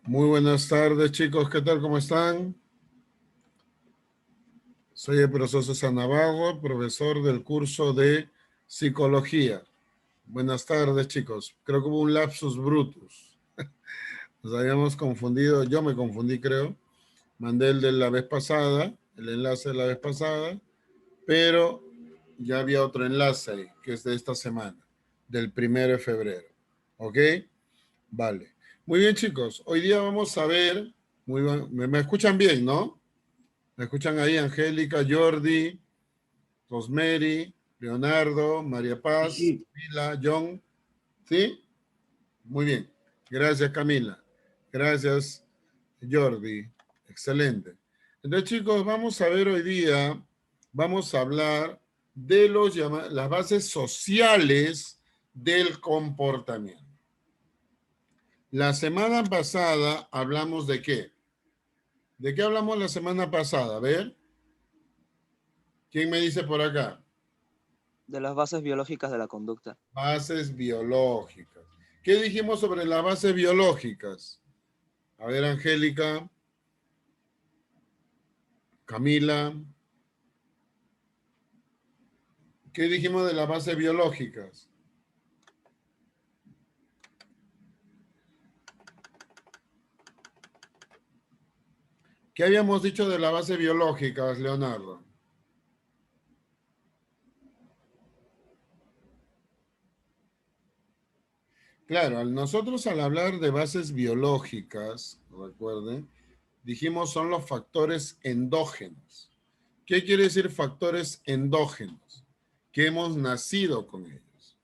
Muy buenas tardes, chicos. ¿Qué tal? ¿Cómo están? Soy el profesor César Navarro, profesor del curso de Psicología. Buenas tardes, chicos. Creo que hubo un lapsus brutus. Nos habíamos confundido. Yo me confundí, creo. Mandé el de la vez pasada, el enlace de la vez pasada, pero ya había otro enlace ahí, que es de esta semana, del 1 de febrero. ¿Ok? Vale. Muy bien, chicos. Hoy día vamos a ver, me escuchan bien, ¿no? Me escuchan ahí Angélica, Jordi, Rosemary, Leonardo, María Sí, Paz, sí. Camila, John. ¿Sí? Muy bien. Gracias, Camila. Gracias, Jordi. Excelente. Entonces, chicos, vamos a ver hoy día, vamos a hablar de las bases sociales del comportamiento. La semana pasada hablamos de qué. ¿De qué hablamos la semana pasada? A ver, ¿quién me dice por acá? De las bases biológicas de la conducta. Bases biológicas. ¿Qué dijimos sobre las bases biológicas? A ver, Angélica, Camila, ¿qué dijimos de las bases biológicas? ¿Qué habíamos dicho de las bases biológicas, Leonardo? Claro, nosotros al hablar de bases biológicas, recuerden, dijimos son los factores endógenos. ¿Qué quiere decir factores endógenos? Que hemos nacido con ellos.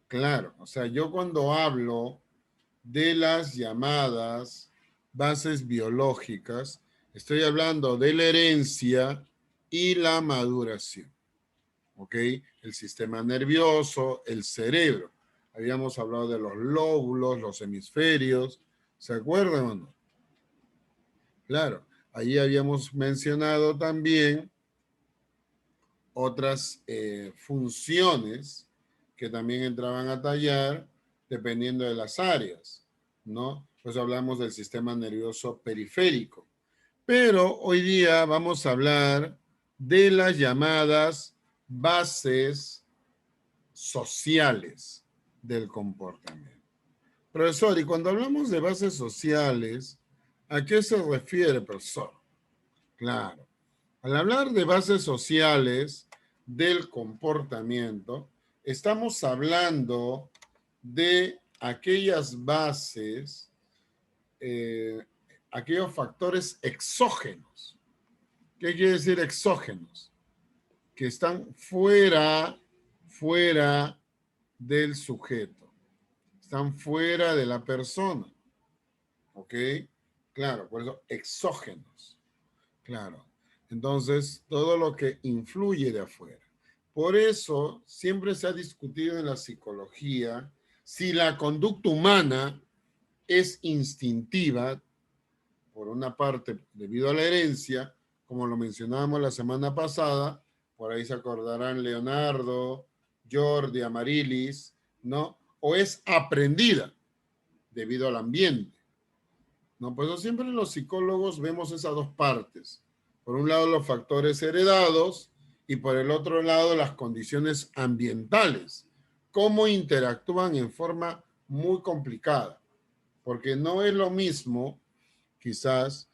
Claro, o sea, yo cuando hablo de las llamadas bases biológicas, estoy hablando de la herencia y la maduración. ¿Ok? El sistema nervioso, el cerebro. Habíamos hablado de los lóbulos, los hemisferios. ¿Se acuerdan o no? Claro, ahí habíamos mencionado también otras funciones que también entraban a tallar dependiendo de las áreas, ¿no? Pues hablamos del sistema nervioso periférico. Pero hoy día vamos a hablar de las llamadas bases sociales del comportamiento. Profesor, y cuando hablamos de bases sociales, ¿a qué se refiere, profesor? Claro. Al hablar de bases sociales del comportamiento, estamos hablando de aquellas bases, aquellos factores exógenos. ¿Qué quiere decir exógenos? Que están fuera del sujeto, están fuera de la persona. ¿Ok? Claro, por eso exógenos. Claro. Entonces, todo lo que influye de afuera. Por eso, siempre se ha discutido en la psicología si la conducta humana es instintiva, por una parte, debido a la herencia, como lo mencionábamos la semana pasada, por ahí se acordarán Leonardo, Jordi, Amarilis, ¿no? O es aprendida debido al ambiente. ¿No? Por eso siempre los psicólogos vemos esas dos partes. Por un lado los factores heredados y por el otro lado las condiciones ambientales. Cómo interactúan en forma muy complicada. Porque no es lo mismo, quizás,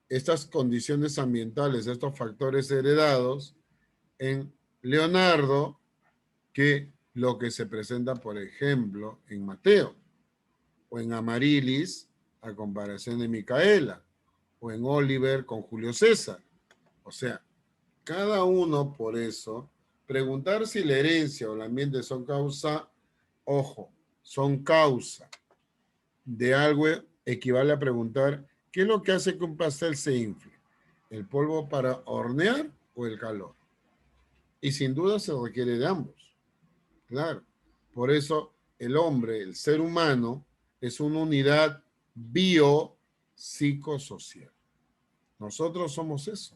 estas condiciones ambientales, estos factores heredados en Leonardo que lo que se presenta, por ejemplo, en Mateo o en Amarilis a comparación de Micaela, o en Oliver con Julio César. O sea, cada uno por eso, preguntar si la herencia o el ambiente son causa, ojo, son causa de algo equivale a preguntar qué es lo que hace que un pastel se infle, el polvo para hornear o el calor. Y sin duda se requiere de ambos, claro. Por eso el hombre, el ser humano, es una unidad biopsicosocial. Nosotros somos eso.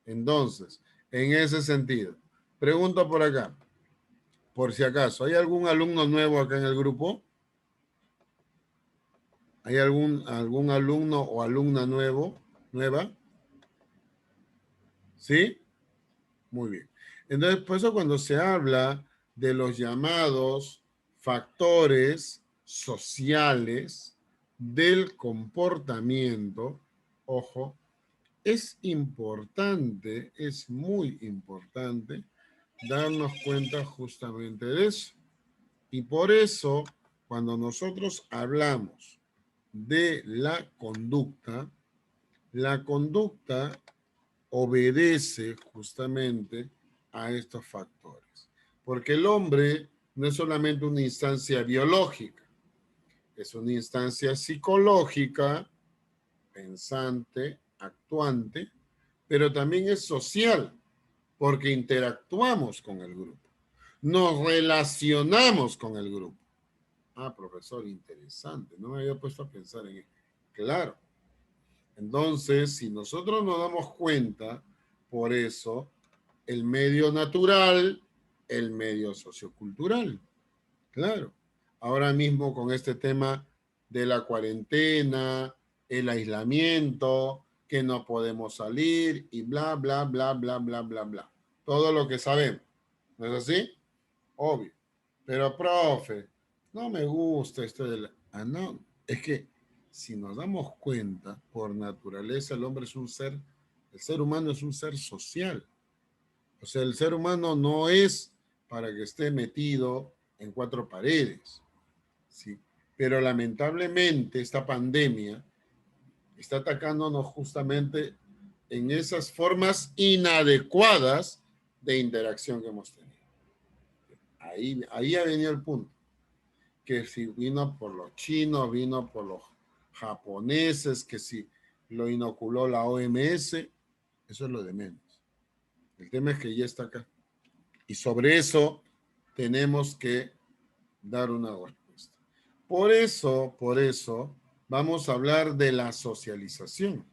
Entonces, en ese sentido, pregunto por acá, por si acaso, ¿hay algún alumno nuevo acá en el grupo? ¿Hay algún alumno o alumna nueva? ¿Sí? Muy bien. Entonces, por eso cuando se habla de los llamados factores sociales del comportamiento, ojo, es importante, es muy importante darnos cuenta justamente de eso. Y por eso, cuando nosotros hablamos de la conducta obedece justamente a estos factores. Porque el hombre no es solamente una instancia biológica, es una instancia psicológica, pensante, actuante, pero también es social, porque interactuamos con el grupo, nos relacionamos con el grupo. Ah, profesor, interesante, no me había puesto a pensar en eso. Claro. Entonces, si nosotros nos damos cuenta, por eso, el medio natural, el medio sociocultural. Claro. Ahora mismo con este tema de la cuarentena, el aislamiento, que no podemos salir y bla, bla, bla, bla, bla, bla, bla. Todo lo que sabemos. ¿No es así? Obvio. Pero, profe, no me gusta esto de la... Ah, no. Es que si nos damos cuenta, por naturaleza el hombre es un ser, el ser humano es un ser social. O sea, el ser humano no es para que esté metido en cuatro paredes, ¿sí? Pero lamentablemente esta pandemia está atacándonos justamente en esas formas inadecuadas de interacción que hemos tenido. Ahí ha venido el punto, que si vino por los chinos, vino por los japoneses, que si lo inoculó la OMS, eso es lo de menos. El tema es que ya está acá. Y sobre eso tenemos que dar una respuesta. Por eso, vamos a hablar de la socialización.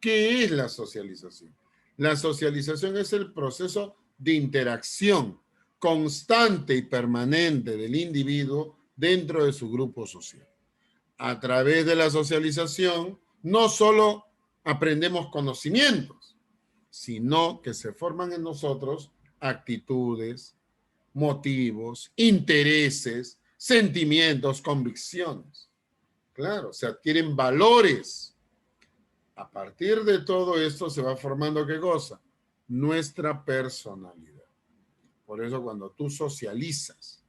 ¿Qué es la socialización? La socialización es el proceso de interacción constante y permanente del individuo dentro de su grupo social. A través de la socialización, no solo aprendemos conocimientos, sino que se forman en nosotros actitudes, motivos, intereses, sentimientos, convicciones. Claro, se adquieren valores. A partir de todo esto se va formando ¿qué cosa? Nuestra personalidad. Por eso cuando tú socializas,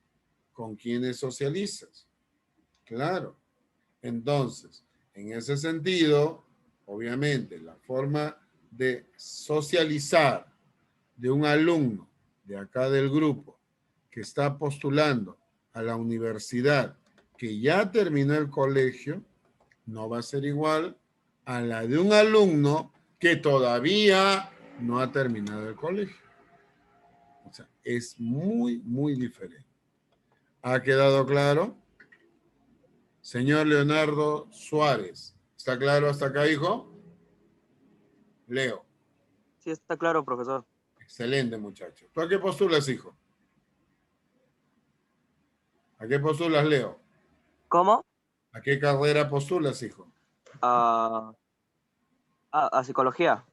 ¿con quiénes socializas? Claro. Entonces, en ese sentido, obviamente, la forma de socializar de un alumno de acá del grupo que está postulando a la universidad, que ya terminó el colegio, no va a ser igual a la de un alumno que todavía no ha terminado el colegio. O sea, es muy, muy diferente. ¿Ha quedado claro? Señor Leonardo Suárez, ¿está claro hasta acá, hijo? Leo. Sí, está claro, profesor. Excelente, muchacho. ¿Tú a qué postulas, hijo? ¿A qué postulas, Leo? ¿Cómo? ¿A qué carrera postulas, hijo? A, a psicología.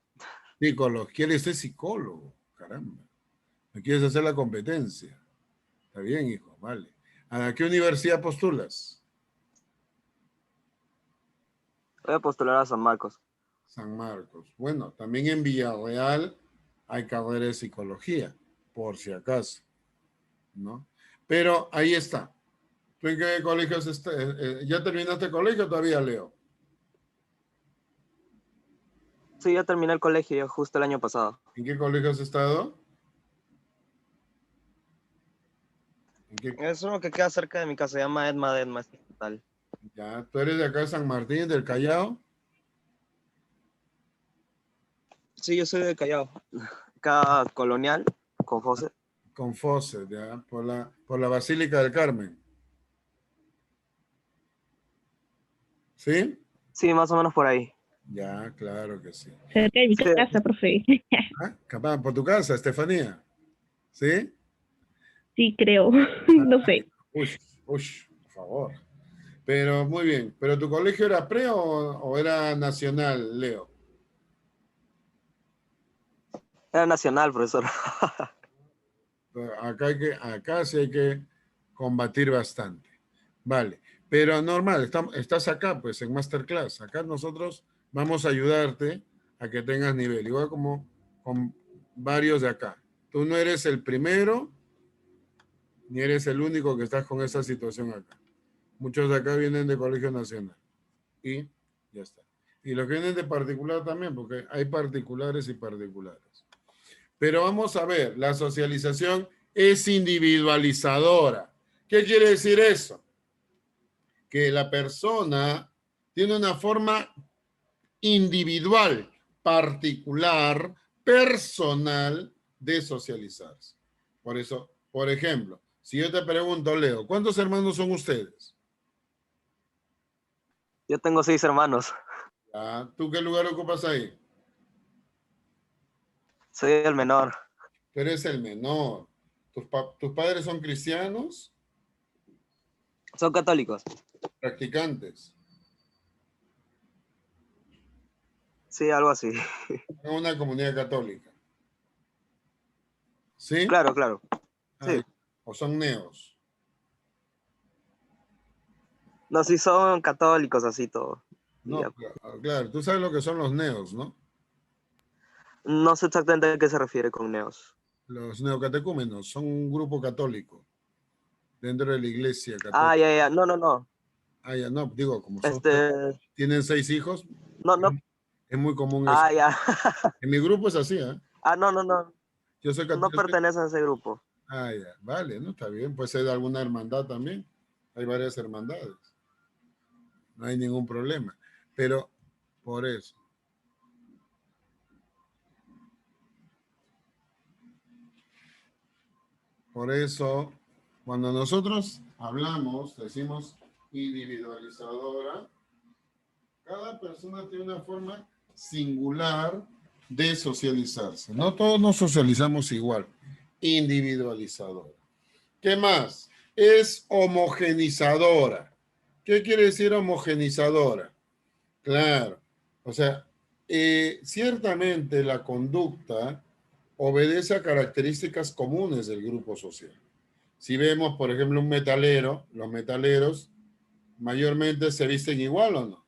Psicólogo. ¿Quieres ser psicólogo? Caramba. ¿Me quieres hacer la competencia? Está bien, hijo, vale. ¿A qué universidad postulas? Voy a postular a San Marcos. San Marcos. Bueno, también en Villarreal hay carrera de psicología, por si acaso, ¿no? Pero ahí está. ¿Tú en qué colegios estás? ¿Ya terminaste el colegio todavía, Leo? Sí, ya terminé el colegio justo el año pasado. ¿En qué colegio has estado? ¿En qué? Es uno que queda cerca de mi casa, se llama Edma Digital. Ya, ¿tú eres de acá de San Martín, del Callao? Sí, yo soy de Callao. Acá colonial, con José. Con Fawcett, ya, por la Basílica del Carmen. ¿Sí? Sí, más o menos por ahí. Ya, claro que sí. Cerca de mi Sí, casa, profe. Ah, capaz, por tu casa, Estefanía. ¿Sí? Sí, creo. No sé. Uy, uy, por favor. Pero muy bien. ¿Pero tu colegio era pre o era nacional, Leo? Era nacional, profesor. Acá sí hay que combatir bastante. Vale. Pero normal, estás acá, pues, en Masterclass. Acá nosotros vamos a ayudarte a que tengas nivel. Igual como con varios de acá. Tú no eres el primero, ni eres el único que estás con esa situación acá. Muchos de acá vienen de Colegio Nacional. Y ya está. Y los que vienen de particular también, porque hay particulares y particulares. Pero vamos a ver, la socialización es individualizadora. ¿Qué quiere decir eso? Que la persona tiene una forma individual, particular, personal de socializarse. Por eso, por ejemplo, si yo te pregunto, Leo, ¿cuántos hermanos son ustedes? Yo tengo 6 hermanos. ¿Tú qué lugar ocupas ahí? Soy el menor. Tú eres el menor. ¿Tus padres son cristianos? Son católicos. Practicantes. Sí, algo así. En una comunidad católica. ¿Sí? Claro, claro. Ah, Sí. o son neos. No, sí son católicos, así todo. Y No, ya. claro, tú sabes lo que son los neos, ¿no? No sé exactamente a qué se refiere con neos. Los neocatecúmenos son un grupo católico dentro de la iglesia Ah, católica. ya, ya. No, no, no. Ah, ya, no, digo, como son, Este, tienen 6 hijos, no, no. es muy común eso. Ah, ya. En mi grupo es así, ¿eh? Ah, no, no, no. Yo soy No católico. pertenecen a ese grupo. Ah, ya, vale, ¿no? Está bien, puede ser de alguna hermandad también. Hay varias hermandades, no hay ningún problema. Pero por eso, por eso, cuando nosotros hablamos, decimos individualizadora, cada persona tiene una forma singular de socializarse. No todos nos socializamos igual. Individualizadora. ¿Qué más? Es homogenizadora. ¿Qué quiere decir homogenizadora? Claro. O sea, ciertamente la conducta obedece a características comunes del grupo social. Si vemos, por ejemplo, un metalero, los metaleros mayormente se visten igual o no.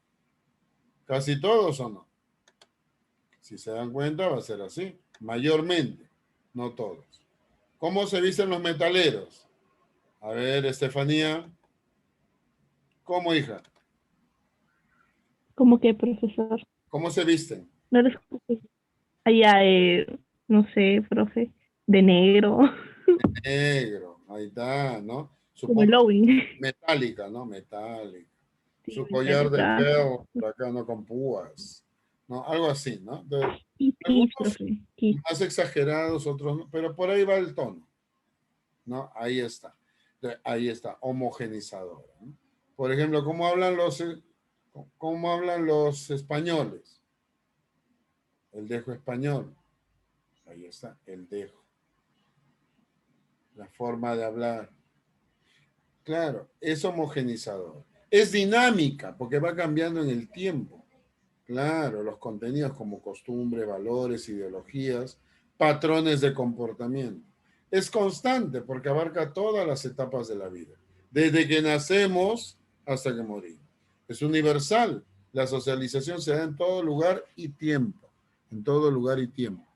Casi todos o no. Si se dan cuenta, va a ser así. Mayormente, no todos. ¿Cómo se visten los metaleros? A ver, Estefanía. ¿Cómo, hija? ¿Cómo que, profesor? ¿Cómo se visten? No eres allá, no sé, profe, de negro, Negro. Ahí está, ¿no? como el Supongo Owen. metálica, ¿no? Metálica. Sí, Su collar de metálica. perro, por acá, ¿no? Con púas. ¿No? Algo así, ¿no? Kiss, Algunos profe, kiss. más exagerados, otros no, pero por ahí va el tono, ¿no? Ahí está. Ahí está, homogenizador, ¿no? Por ejemplo, cómo hablan los españoles? El dejo español. Ahí está, el dejo. La forma de hablar. Claro, es homogenizador. Es dinámica porque va cambiando en el tiempo. Claro, los contenidos como costumbre, valores, ideologías, patrones de comportamiento. Es constante porque abarca todas las etapas de la vida, desde que nacemos hasta que morimos. Es universal. La socialización se da en todo lugar y tiempo. En todo lugar y tiempo.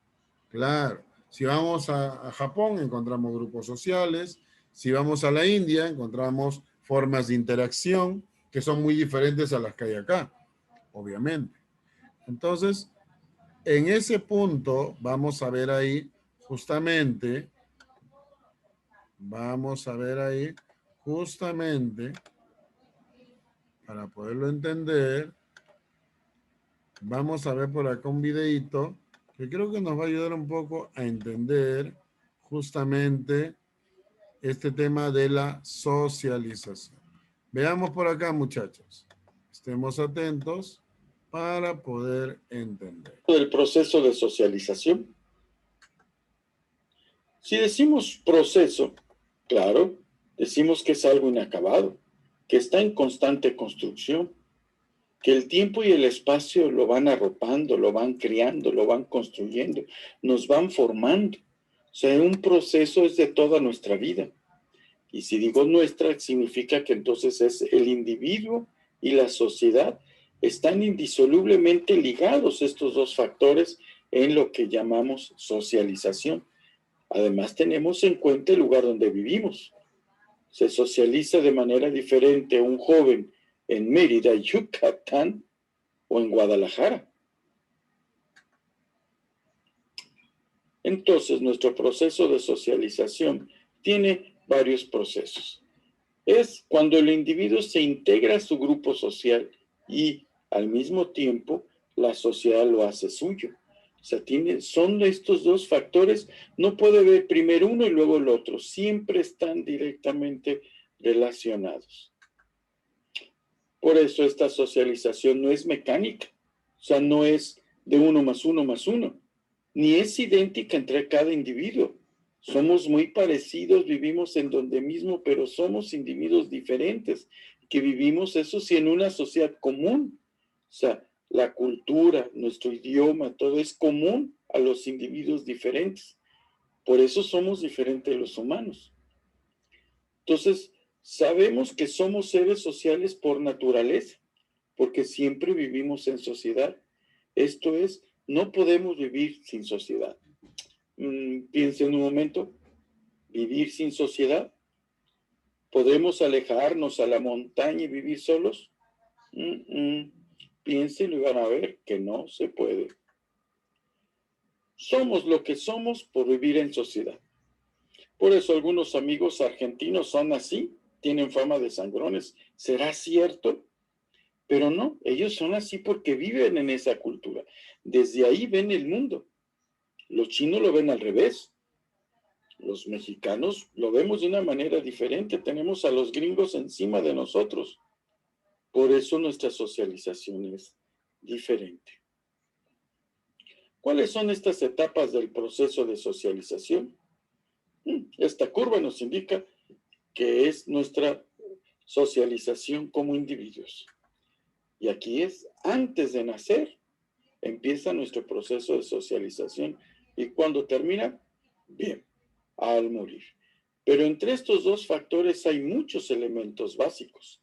Claro. Si vamos a Japón, encontramos grupos sociales. Si vamos a la India, encontramos formas de interacción que son muy diferentes a las que hay acá, obviamente. Entonces, en ese punto, vamos a ver ahí justamente, para poderlo entender, vamos a ver por acá un videito que creo que nos va a ayudar un poco a entender justamente este tema de la socialización. Veamos por acá, muchachos. Estemos atentos para poder entender. El proceso de socialización. Si decimos proceso, claro, decimos que es algo inacabado, que está en constante construcción, que el tiempo y el espacio lo van arropando, lo van criando, lo van construyendo, nos van formando. O sea, un proceso es de toda nuestra vida. Y si digo nuestra, significa que entonces es el individuo y la sociedad están indisolublemente ligados estos dos factores en lo que llamamos socialización. Además, tenemos en cuenta el lugar donde vivimos. Se socializa de manera diferente un joven en Mérida, Yucatán, o en Guadalajara. Entonces, nuestro proceso de socialización tiene varios procesos. Es cuando el individuo se integra a su grupo social y al mismo tiempo la sociedad lo hace suyo. O sea, son estos dos factores, no puede ver primero uno y luego el otro, siempre están directamente relacionados. Por eso esta socialización no es mecánica, o sea, no es de 1 más 1 más 1, ni es idéntica entre cada individuo. Somos muy parecidos, vivimos en donde mismo, pero somos individuos diferentes, que vivimos, eso sí, en una sociedad común. O sea, la cultura, nuestro idioma, todo es común a los individuos diferentes. Por eso somos diferentes los humanos. Entonces, sabemos que somos seres sociales por naturaleza, porque siempre vivimos en sociedad. Esto es, no podemos vivir sin sociedad. Piensen un momento, vivir sin sociedad. ¿Podemos alejarnos a la montaña y vivir solos? Piensen y van a ver que no se puede. Somos lo que somos por vivir en sociedad. Por eso algunos amigos argentinos son así, tienen fama de sangrones. ¿Será cierto? Pero no, ellos son así porque viven en esa cultura. Desde ahí ven el mundo. Los chinos lo ven al revés. Los mexicanos lo vemos de una manera diferente. Tenemos a los gringos encima de nosotros. Por eso nuestra socialización es diferente. ¿Cuáles son estas etapas del proceso de socialización? Esta curva nos indica que es nuestra socialización como individuos. Y aquí es, antes de nacer, empieza nuestro proceso de socialización. Y cuando termina, bien, al morir. Pero entre estos dos factores hay muchos elementos básicos.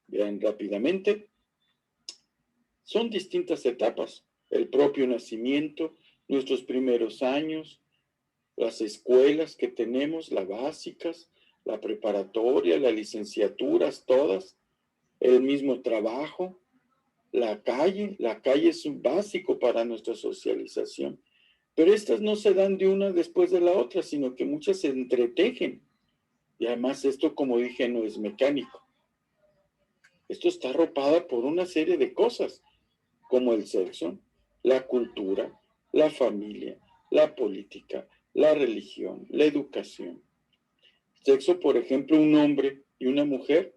Vean rápidamente, son distintas etapas. El propio nacimiento, nuestros primeros años, las escuelas que tenemos, las básicas, la preparatoria, las licenciaturas, todas, el mismo trabajo, la calle es un básico para nuestra socialización. Pero estas no se dan de una después de la otra, sino que muchas se entretejen. Y además esto, como dije, no es mecánico. Esto está arropada por una serie de cosas, como el sexo, la cultura, la familia, la política, la religión, la educación. Sexo, por ejemplo, un hombre y una mujer,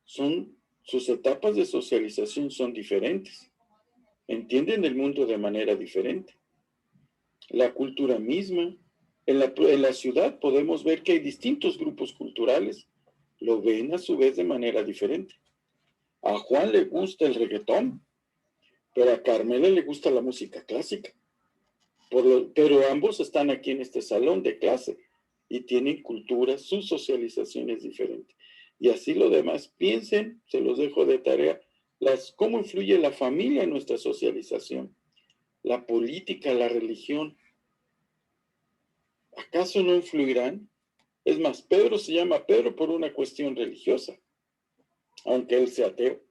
sus etapas de socialización son diferentes. Entienden el mundo de manera diferente. La cultura misma, en la ciudad podemos ver que hay distintos grupos culturales, lo ven a su vez de manera diferente. A Juan le gusta el reggaetón, pero a Carmela le gusta la música clásica. Pero ambos están aquí en este salón de clase y tienen culturas, su socialización es diferente. Y así lo demás, piensen, se los dejo de tarea, cómo influye la familia en nuestra socialización, la política, la religión. ¿Acaso no influirán? Es más, Pedro se llama Pedro por una cuestión religiosa, aunque él sea ateo.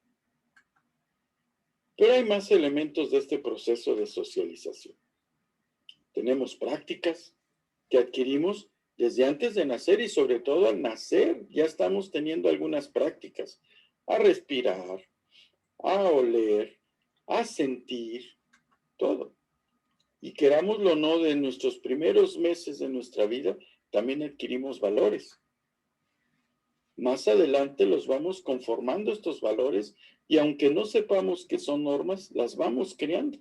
Pero hay más elementos de este proceso de socialización. Tenemos prácticas que adquirimos desde antes de nacer y sobre todo al nacer ya estamos teniendo algunas prácticas. A respirar, a oler, a sentir, todo. Y querámoslo o no, de nuestros primeros meses de nuestra vida también adquirimos valores. Más adelante los vamos conformando estos valores y aunque no sepamos que son normas, las vamos creando.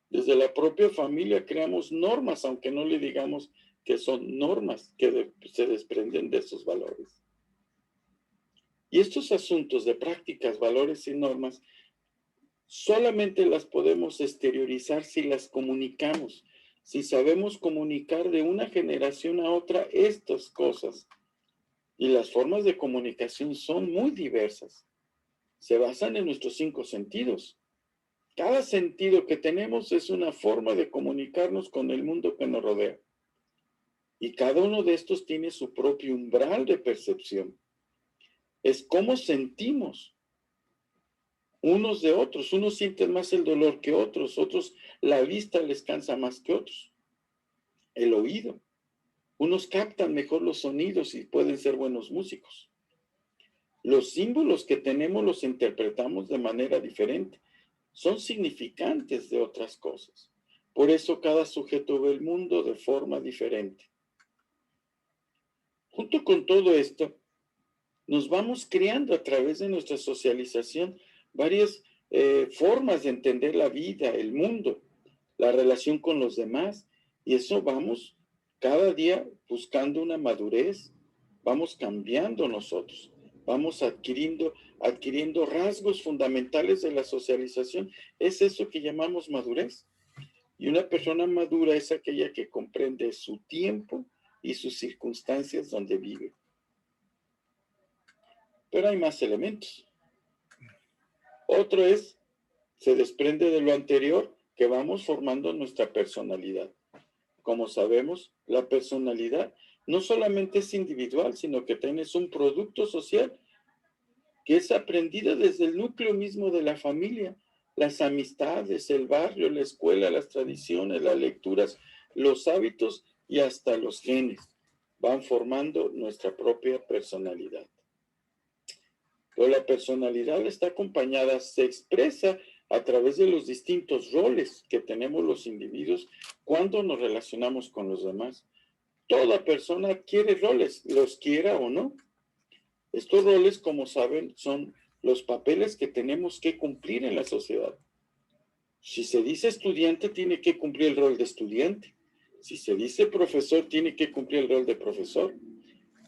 Desde la propia familia creamos normas, aunque no le digamos que son normas que se desprenden de esos valores. Y estos asuntos de prácticas, valores y normas solamente las podemos exteriorizar si las comunicamos, si sabemos comunicar de una generación a otra estas cosas. Y las formas de comunicación son muy diversas. Se basan en nuestros 5 sentidos. Cada sentido que tenemos es una forma de comunicarnos con el mundo que nos rodea. Y cada uno de estos tiene su propio umbral de percepción. Es cómo sentimos unos de otros. Unos sienten más el dolor que otros. Otros la vista les cansa más que otros. El oído. Unos captan mejor los sonidos y pueden ser buenos músicos. Los símbolos que tenemos los interpretamos de manera diferente. Son significantes de otras cosas. Por eso cada sujeto ve el mundo de forma diferente. Junto con todo esto, nos vamos creando a través de nuestra socialización varias formas de entender la vida, el mundo, la relación con los demás, y eso vamos cada día buscando una madurez, vamos cambiando nosotros, vamos adquiriendo rasgos fundamentales de la socialización. Es eso que llamamos madurez. Y una persona madura es aquella que comprende su tiempo y sus circunstancias donde vive. Pero hay más elementos. Otro es, se desprende de lo anterior, que vamos formando nuestra personalidad. Como sabemos, la personalidad no solamente es individual, sino que tienes un producto social que es aprendida desde el núcleo mismo de la familia, las amistades, el barrio, la escuela, las tradiciones, las lecturas, los hábitos y hasta los genes van formando nuestra propia personalidad. Pero la personalidad está acompañada, se expresa a través de los distintos roles que tenemos los individuos cuando nos relacionamos con los demás. Toda persona adquiere roles, los quiera o no. Estos roles, como saben, son los papeles que tenemos que cumplir en la sociedad. Si se dice estudiante, tiene que cumplir el rol de estudiante. Si se dice profesor, tiene que cumplir el rol de profesor.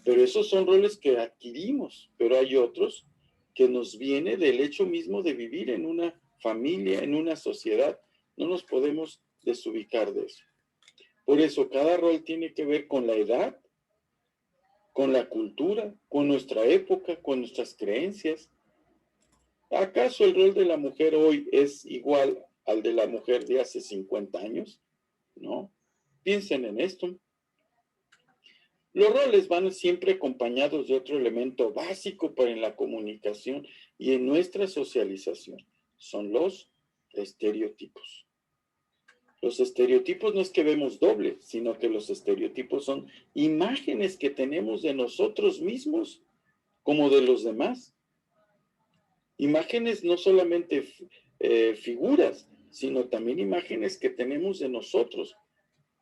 Pero esos son roles que adquirimos, pero hay otros que nos viene del hecho mismo de vivir en una familia, en una sociedad. No nos podemos desubicar de eso. Por eso cada rol tiene que ver con la edad, con la cultura, con nuestra época, con nuestras creencias. ¿Acaso el rol de la mujer hoy es igual al de la mujer de hace 50 años? No. Piensen en esto. Los roles van siempre acompañados de otro elemento básico para en la comunicación y en nuestra socialización. Son los estereotipos. Los estereotipos no es que vemos doble, sino que los estereotipos son imágenes que tenemos de nosotros mismos como de los demás. Imágenes no solamente figuras, sino también imágenes que tenemos de nosotros.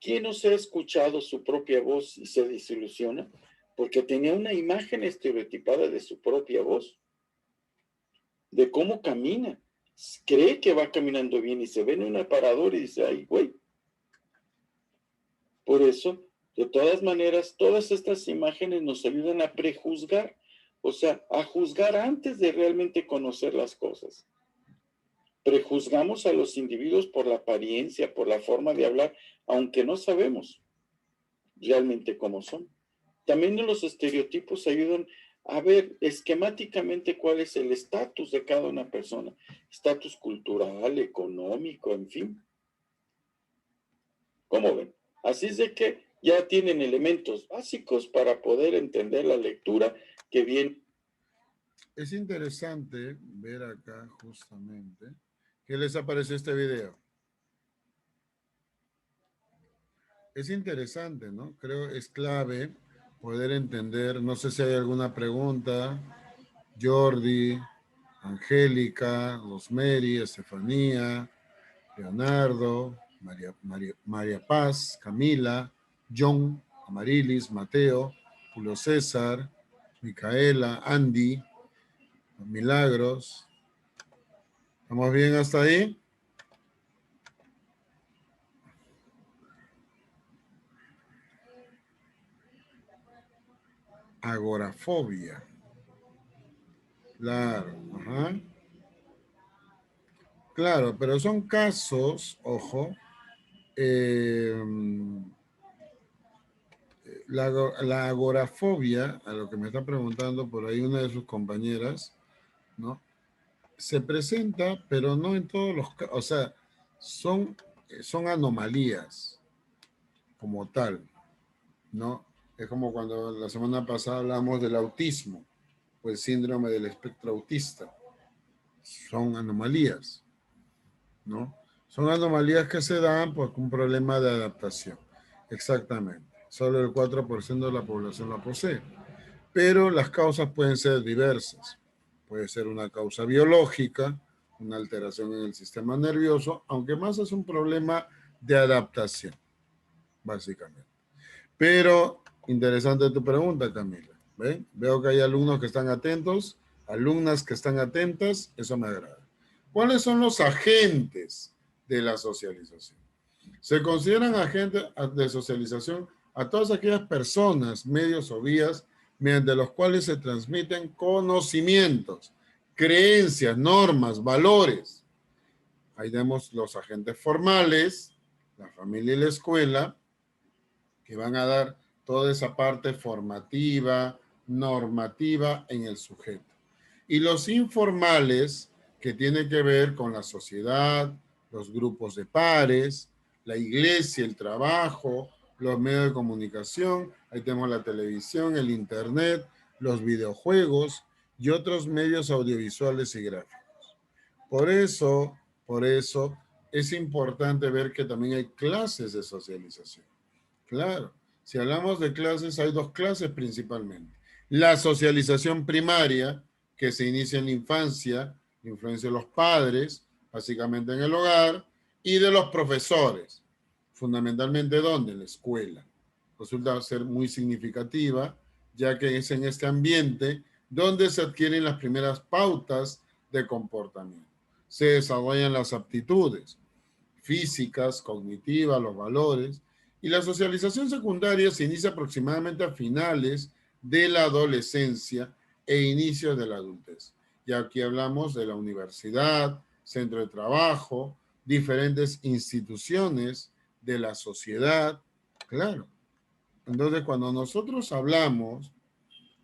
¿Quién no se ha escuchado su propia voz y se desilusiona? Porque tenía una imagen estereotipada de su propia voz, de cómo camina. Cree que va caminando bien y se ve en un aparador y dice, ay, güey. Por eso, de todas maneras, todas estas imágenes nos ayudan a prejuzgar, o sea, a juzgar antes de realmente conocer las cosas. Prejuzgamos a los individuos por la apariencia, por la forma de hablar, aunque no sabemos realmente cómo son. También los estereotipos ayudan a ver esquemáticamente cuál es el estatus de cada una persona, estatus cultural, económico, en fin. ¿Cómo ven? Así es de que ya tienen elementos básicos para poder entender la lectura que viene. Es interesante ver acá justamente. ¿Qué les aparece este video? Es interesante, ¿no? Creo es clave poder entender. No sé si hay alguna pregunta. Jordi, Angélica, Rosemary, Estefanía, Leonardo, María Paz, Camila, John, Amarilis, Mateo, Julio César, Micaela, Andy, Milagros. ¿Estamos bien hasta ahí? Agorafobia. Claro, ajá. Claro, pero son casos, ojo, eh, la agorafobia, a lo que me está preguntando por ahí una de sus compañeras, ¿no? Se presenta, pero no en todos los casos, o sea, son anomalías como tal, ¿no? Es como cuando la semana pasada hablamos del autismo, o el síndrome del espectro autista. Son anomalías, ¿no? Son anomalías que se dan por un problema de adaptación. Exactamente. Solo el 4% de la población la posee. Pero las causas pueden ser diversas. Puede ser una causa biológica, una alteración en el sistema nervioso, aunque más es un problema de adaptación, básicamente. Pero interesante tu pregunta, Camila. ¿Ven? Veo que hay alumnos que están atentos, alumnas que están atentas, eso me agrada. ¿Cuáles son los agentes de la socialización? Se consideran agentes de socialización a todas aquellas personas, medios o vías mediante los cuales se transmiten conocimientos, creencias, normas, valores. Ahí tenemos los agentes formales, la familia y la escuela, que van a dar toda esa parte formativa, normativa en el sujeto. Y los informales, que tienen que ver con la sociedad, los grupos de pares, la iglesia, el trabajo, los medios de comunicación, ahí tenemos la televisión, el internet, los videojuegos y otros medios audiovisuales y gráficos. Por eso es importante ver que también hay clases de socialización. Claro, si hablamos de clases, hay dos clases principalmente. La socialización primaria, que se inicia en la infancia, la influencia de los padres, básicamente en el hogar, y de los profesores, fundamentalmente ¿dónde? En la escuela. Resulta ser muy significativa, ya que es en este ambiente donde se adquieren las primeras pautas de comportamiento. Se desarrollan las aptitudes físicas, cognitivas, los valores, y la socialización secundaria se inicia aproximadamente a finales de la adolescencia e inicios de la adultez. Y aquí hablamos de la universidad, centro de trabajo, diferentes instituciones de la sociedad. Claro. Entonces, cuando nosotros hablamos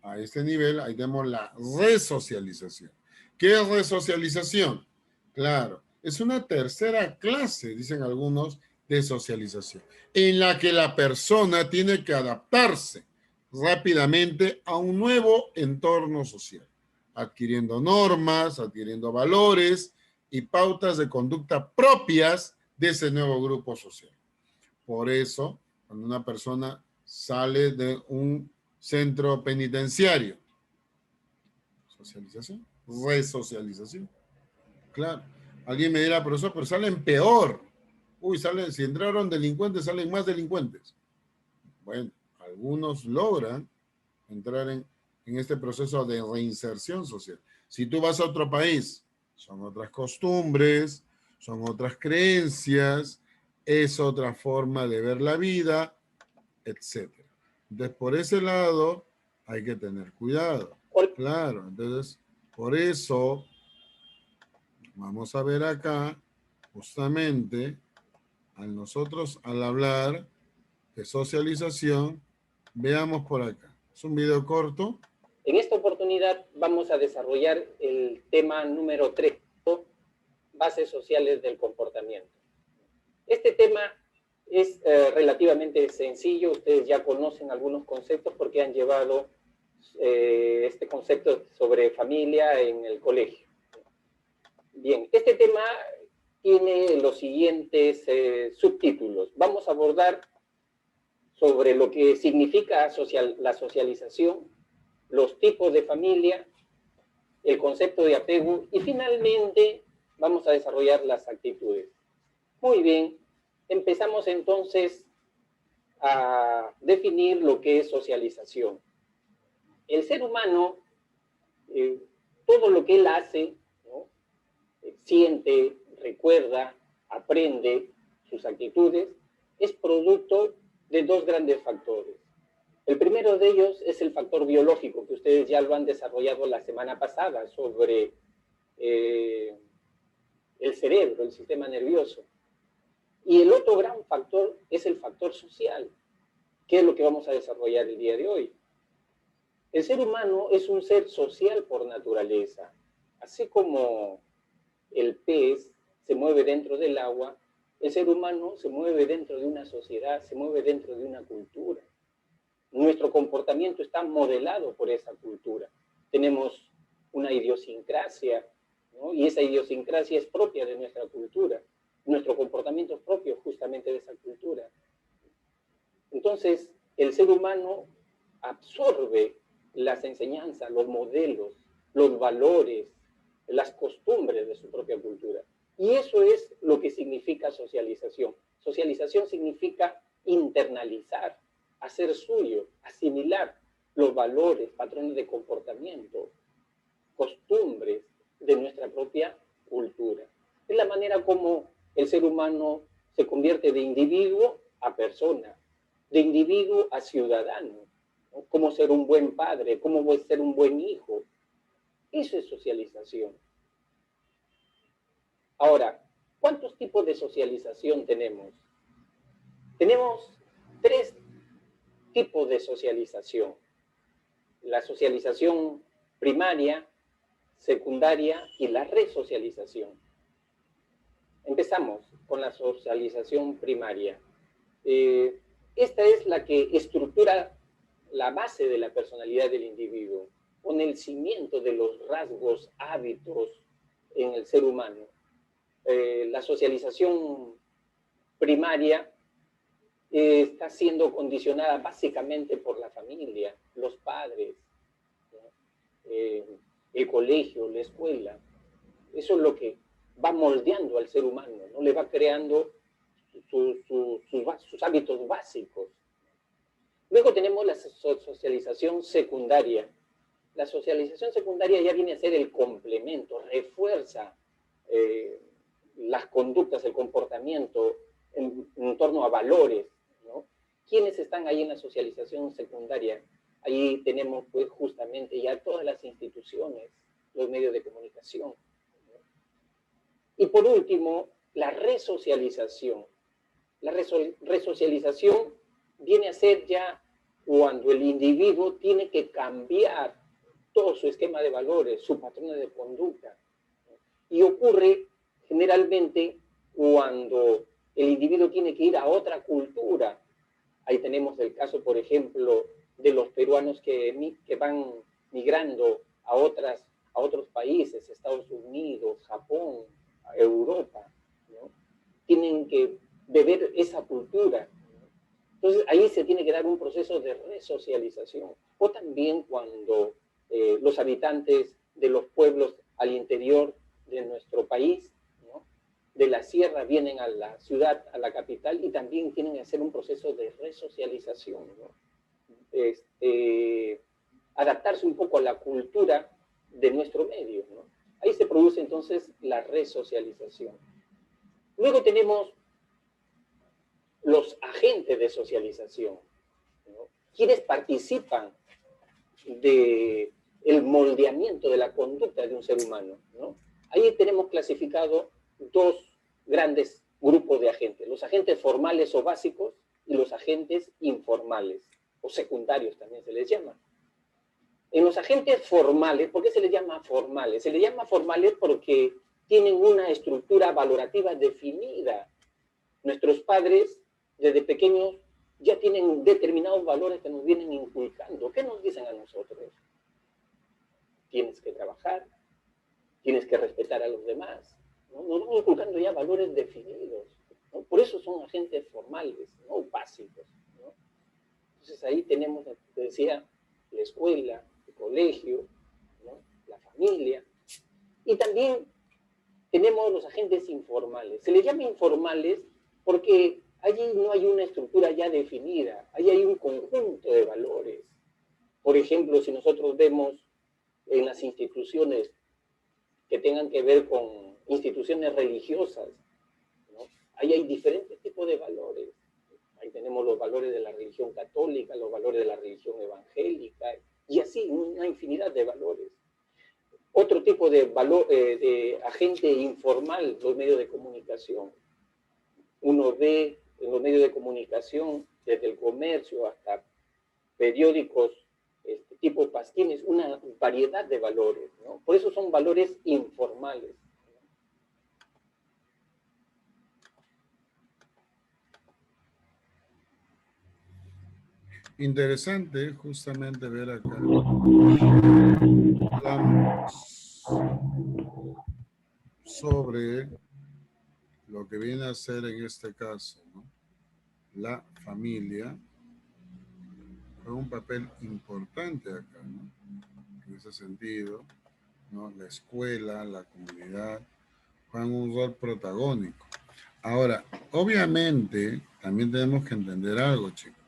a este nivel, ahí tenemos la resocialización. ¿Qué es resocialización? Claro, es una tercera clase, dicen algunos, de socialización, en la que la persona tiene que adaptarse rápidamente a un nuevo entorno social, adquiriendo normas, adquiriendo valores y pautas de conducta propias de ese nuevo grupo social. Por eso, cuando una persona sale de un centro penitenciario, socialización, resocialización. Claro. Alguien me dirá, profesor, pero salen peor. Uy, salen, si entraron delincuentes, salen más delincuentes. Bueno, algunos logran entrar en este proceso de reinserción social. Si tú vas a otro país, son otras costumbres, son otras creencias, es otra forma de ver la vida, etc. Entonces, por ese lado, hay que tener cuidado. Claro, entonces, por eso, vamos a ver acá, justamente, al hablar de socialización, veamos por acá. Es un video corto. En esta oportunidad vamos a desarrollar el tema número 3, bases sociales del comportamiento. Este tema es relativamente sencillo, ustedes ya conocen algunos conceptos porque han llevado este concepto sobre familia en el colegio. Bien, este tema tiene los siguientes subtítulos. Vamos a abordar sobre lo que significa la socialización, los tipos de familia, el concepto de apego y finalmente vamos a desarrollar las actitudes. Muy bien, empezamos entonces a definir lo que es socialización. El ser humano, todo lo que él hace, ¿no? Siente, recuerda, aprende, sus actitudes, es producto de dos grandes factores. El primero de ellos es el factor biológico, que ustedes ya lo han desarrollado la semana pasada sobre el cerebro, el sistema nervioso. Y el otro gran factor es el factor social, que es lo que vamos a desarrollar el día de hoy. El ser humano es un ser social por naturaleza. Así como el pez se mueve dentro del agua, el ser humano se mueve dentro de una sociedad, se mueve dentro de una cultura. Nuestro comportamiento está modelado por esa cultura. Tenemos una idiosincrasia, ¿no? Y esa idiosincrasia es propia de nuestra cultura. Nuestro comportamiento es propio justamente de esa cultura. Entonces, el ser humano absorbe las enseñanzas, los modelos, los valores, las costumbres de su propia cultura. Y eso es lo que significa socialización. Socialización significa internalizar, hacer suyo, asimilar los valores, patrones de comportamiento, costumbres de nuestra propia cultura. Es la manera como el ser humano se convierte de individuo a persona, de individuo a ciudadano, ¿no? Cómo ser un buen padre, cómo ser un buen hijo. Eso es socialización. Ahora, ¿cuántos tipos de socialización tenemos? Tenemos 3 tipos de socialización. La socialización primaria, secundaria y la resocialización. Empezamos con la socialización primaria. Esta es la que estructura la base de la personalidad del individuo, pone el cimiento de los rasgos, hábitos en el ser humano. La socialización primaria está siendo condicionada básicamente por la familia, los padres, ¿no? El colegio, la escuela. Eso es lo que va moldeando al ser humano, ¿no? Le va creando sus hábitos básicos. Luego tenemos la socialización secundaria. La socialización secundaria ya viene a ser el complemento, refuerza las conductas, el comportamiento en torno a valores, ¿no? ¿Quiénes están ahí en la socialización secundaria? Ahí tenemos pues justamente ya todas las instituciones, los medios de comunicación, ¿no? Y por último, la resocialización. La resocialización viene a ser ya cuando el individuo tiene que cambiar todo su esquema de valores, su patrón de conducta. Y ocurre generalmente cuando el individuo tiene que ir a otra cultura. Ahí tenemos el caso, por ejemplo, de los peruanos que van migrando a otros países, Estados Unidos, Japón, Europa, ¿no? Tienen que beber esa cultura. Entonces, ahí se tiene que dar un proceso de resocialización. O también cuando los habitantes de los pueblos al interior de nuestro país, ¿no? De la sierra, vienen a la ciudad, a la capital, y también tienen que hacer un proceso de resocialización, ¿no? Adaptarse un poco a la cultura de nuestro medio, ¿no? Ahí se produce entonces la resocialización. Luego tenemos los agentes de socialización, ¿no? Quienes participan del moldeamiento de la conducta de un ser humano, ¿no? Ahí tenemos clasificado 2 grandes grupos de agentes, los agentes formales o básicos y los agentes informales, o secundarios también se les llama. En los agentes formales, ¿por qué se les llama formales? Se les llama formales porque tienen una estructura valorativa definida. Nuestros padres, desde pequeños, ya tienen determinados valores que nos vienen inculcando. ¿Qué nos dicen a nosotros? Tienes que trabajar, tienes que respetar a los demás, ¿no? Nos van inculcando ya valores definidos, ¿no? Por eso son agentes formales, no básicos, ¿no? Entonces ahí tenemos, te decía, la escuela, el colegio, ¿no? La familia. Y también tenemos los agentes informales. Se les llama informales porque allí no hay una estructura ya definida, allí hay un conjunto de valores. Por ejemplo, si nosotros vemos en las instituciones que tengan que ver con instituciones religiosas, ¿no? Ahí hay diferentes tipos de valores. Ahí tenemos los valores de la religión católica, los valores de la religión evangélica, y así una infinidad de valores. Otro tipo de valor, de agente informal, los medios de comunicación. Uno ve en los medios de comunicación, desde el comercio hasta periódicos tipo pasquines, una variedad de valores, ¿no? Por eso son valores informales. Interesante justamente ver acá. Hablamos sobre lo que viene a ser en este caso, ¿no? La familia juega un papel importante acá, ¿no? En ese sentido, ¿no? La escuela, la comunidad juegan un rol protagónico. Ahora, obviamente, también tenemos que entender algo, chicos,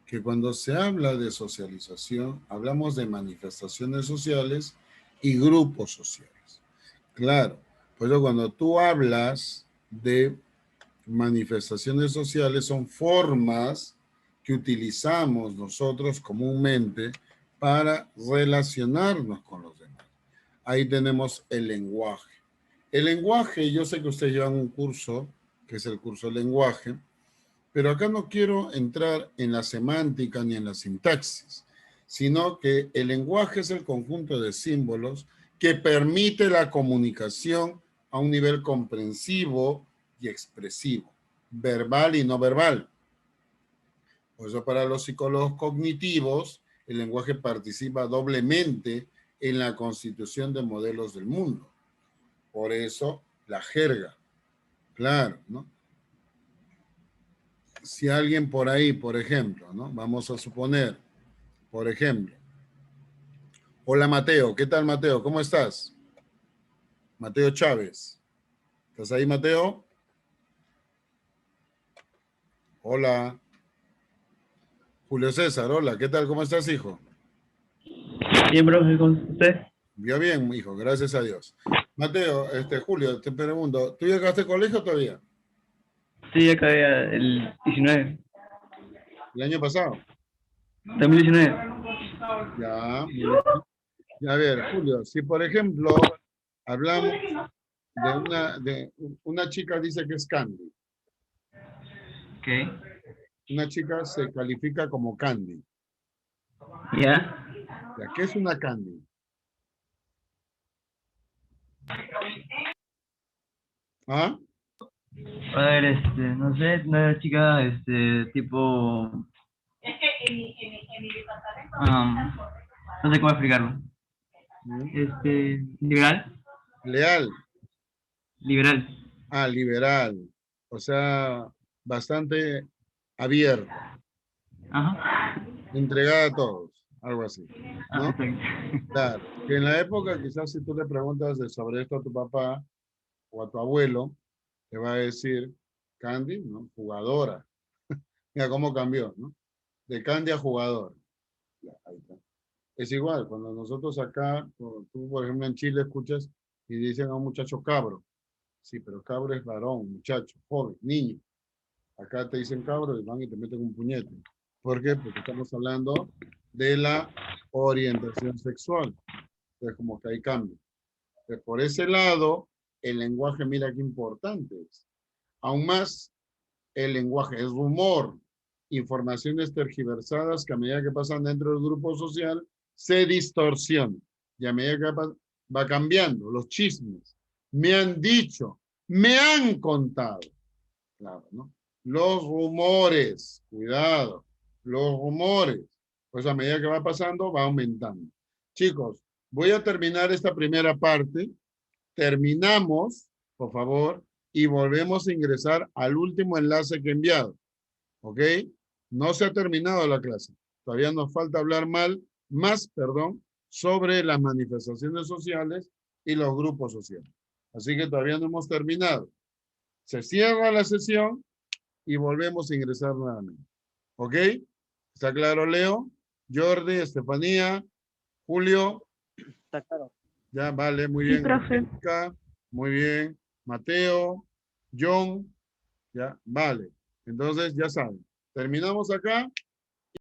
que cuando se habla de socialización, hablamos de manifestaciones sociales y grupos sociales. Claro, por eso cuando tú hablas de manifestaciones sociales, son formas que utilizamos nosotros comúnmente para relacionarnos con los demás. Ahí tenemos el lenguaje. El lenguaje, yo sé que ustedes llevan un curso, que es el curso de lenguaje, pero acá no quiero entrar en la semántica ni en la sintaxis, sino que el lenguaje es el conjunto de símbolos que permite la comunicación a un nivel comprensivo y expresivo, verbal y no verbal. Por eso para los psicólogos cognitivos, el lenguaje participa doblemente en la constitución de modelos del mundo. Por eso la jerga, claro, ¿no? Si alguien por ahí, por ejemplo, ¿no? Vamos a suponer, por ejemplo, hola Mateo, ¿qué tal Mateo? ¿Cómo estás? Mateo Chávez. ¿Estás ahí, Mateo? Hola. Julio César, hola, ¿qué tal? ¿Cómo estás, hijo? Bien, profe, ¿con usted? Yo bien, hijo, gracias a Dios. Mateo, Julio, te pregunto, ¿tú llegaste al colegio todavía? Sí, acabé el 19. ¿El año pasado? 2019. Ya, muy bien. A ver, Julio, si por ejemplo hablamos de una chica dice que es Candy. Ok. Una chica se califica como Candy. ¿Ya? ¿Ya? ¿Qué es una Candy? ¿Ah? A ver, no sé, una chica, tipo, no sé cómo explicarlo. Liberal, Leal. liberal. Ah, liberal. O sea, bastante abierta, Ajá. entregada a todos, algo así, Ah, ¿no? exacto. Claro, que en la época quizás si tú le preguntas sobre esto a tu papá o a tu abuelo, te va a decir Candy, ¿no? Jugadora. Mira cómo cambió, ¿no? De Candy a jugador. Ya, ahí está. Es igual, cuando nosotros acá, tú por ejemplo en Chile escuchas y dicen a un muchacho cabro. Sí, pero cabro es varón, muchacho, joven, niño. Acá te dicen cabro y van y te meten un puñete. ¿Por qué? Porque estamos hablando de la orientación sexual. Entonces, como que hay cambio. Entonces, por ese lado, el lenguaje, mira qué importante es. Aún más, el lenguaje es rumor, informaciones tergiversadas que a medida que pasan dentro del grupo social, se distorsionan. Y a medida que va cambiando, los chismes. Me han dicho, me han contado. Claro, ¿no? Los rumores, cuidado, los rumores. Pues a medida que va pasando, va aumentando. Chicos, voy a terminar esta primera parte. Terminamos, por favor, y volvemos a ingresar al último enlace que he enviado. ¿Ok? No se ha terminado la clase. Todavía nos falta hablar más, sobre las manifestaciones sociales y los grupos sociales. Así que todavía no hemos terminado. Se cierra la sesión y volvemos a ingresar nuevamente. ¿Ok? ¿Está claro, Leo? Jordi, Estefanía, Julio. Está claro. Ya, vale, muy Sí, bien. profe. Angélica, muy bien. Mateo, John, ya, vale. Entonces, ya saben, Terminamos acá.